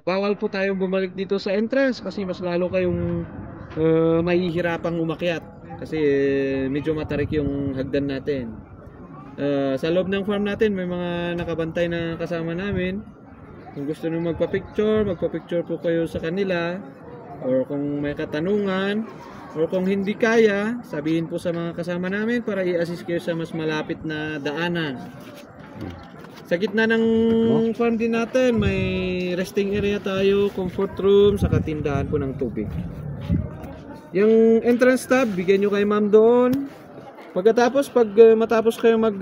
bawal po tayong bumalik dito sa entrance kasi mas lalo kayong mahihirapang umakyat kasi medyo matarik yung hagdan natin. Sa loob ng farm natin may mga nakabantay na kasama namin. Kung gusto nyo magpa-picture po kayo sa kanila, or kung may katanungan, or kung hindi kaya, sabihin po sa mga kasama namin para i-assist kayo sa mas malapit na daanan. Sa gitna ng farm din natin, may resting area tayo, comfort room, saka tindahan po ng tubig. Yung entrance tab, bigyan nyo kay ma'am doon. Pagkatapos, pag matapos kayo mag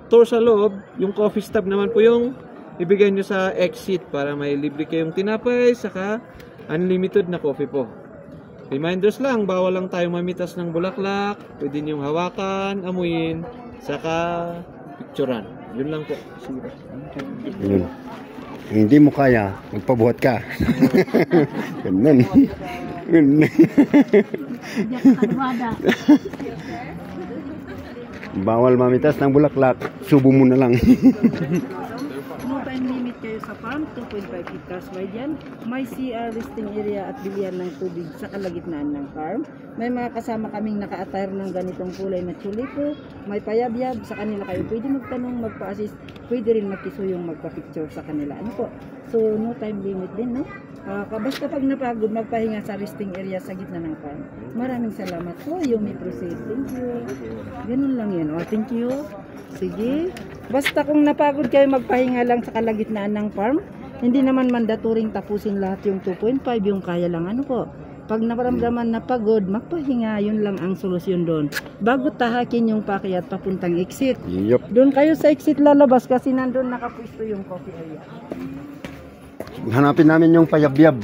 tour sa loob, yung coffee stop naman po yung ibigay nyo sa exit para may libre kayong tinapay, saka unlimited na coffee po. Reminders lang, bawal lang tayo mamitas ng bulaklak, pwede nyo hawakan, amuyin, saka picturean. Yun lang po. Sige. Yun. Hindi mo kaya, magpabuhat ka. Ganun. Bawal mamitas ng bulaklak, subo mo na lang. No time limit kayo sa farm, 2.5 hectares wide yan. May CR resting area at bilihan ng tubig sa kalagitnaan ng farm. May mga kasama kaming naka-attire ng ganitong kulay na tulipo. May payabyab, sa kanila kayo pwede magtanong, magpa-assist, pwede rin magkisuyong magpa-picture sa kanila. Ano po? So no time limit din, no? Basta pag napagod, magpahinga sa resting area sa gitna ng farm. Maraming salamat po, Yumi Proceed. Thank you. Ganun lang yun. Oh, thank you. Sige. Basta kung napagod kayo, magpahinga lang sa kalagitnaan ng farm. Hindi naman mandatoring tapusin lahat yung 2.5, yung kaya lang. Ano po? Pag naparamdaman na pagod, magpahinga. Yun lang ang solusyon doon. Bago tahakin yung pakyat papuntang exit. Yup. Doon kayo sa exit lalabas kasi nandun nakapwesto yung coffee area. Hanapin namin yung payabyab.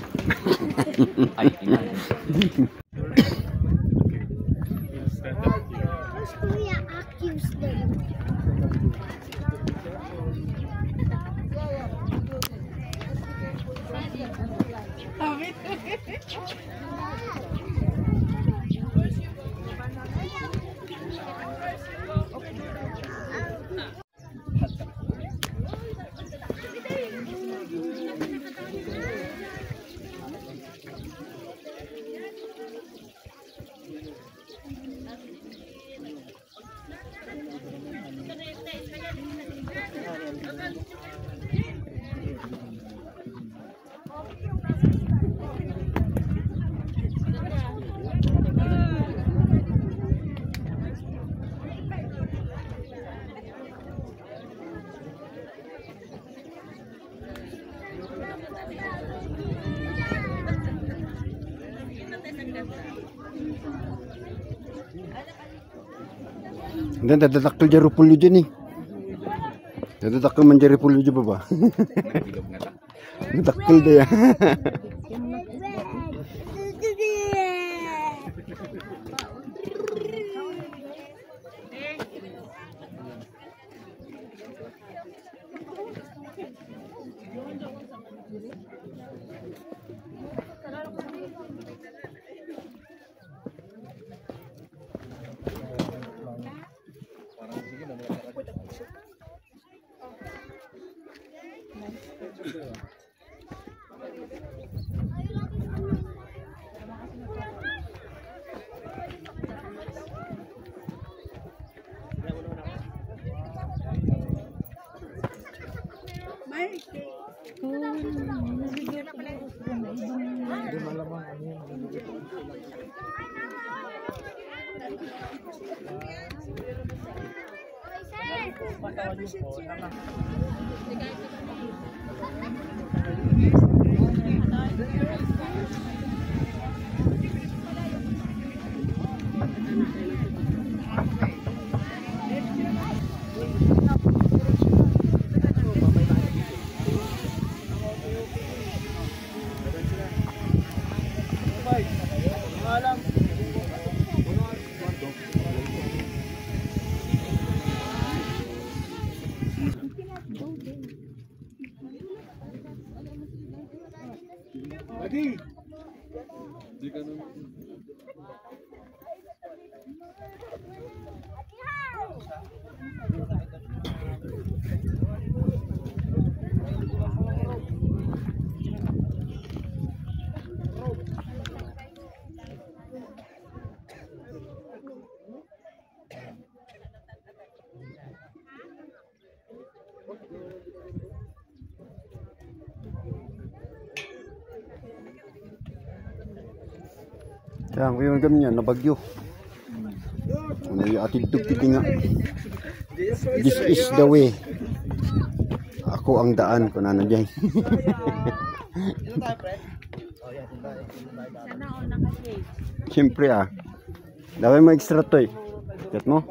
Dan dadakkel jaro pulyo dyan eh. Dadakkel man jaro pulyo dyan ba? Dadakkel dia. Kaya ngayon kami niya, nabagyo. Ano yung atid nga. This is the way. Ako ang daan kung ano dyan. Siyempre Dawai mo extra to eh. Kat mo?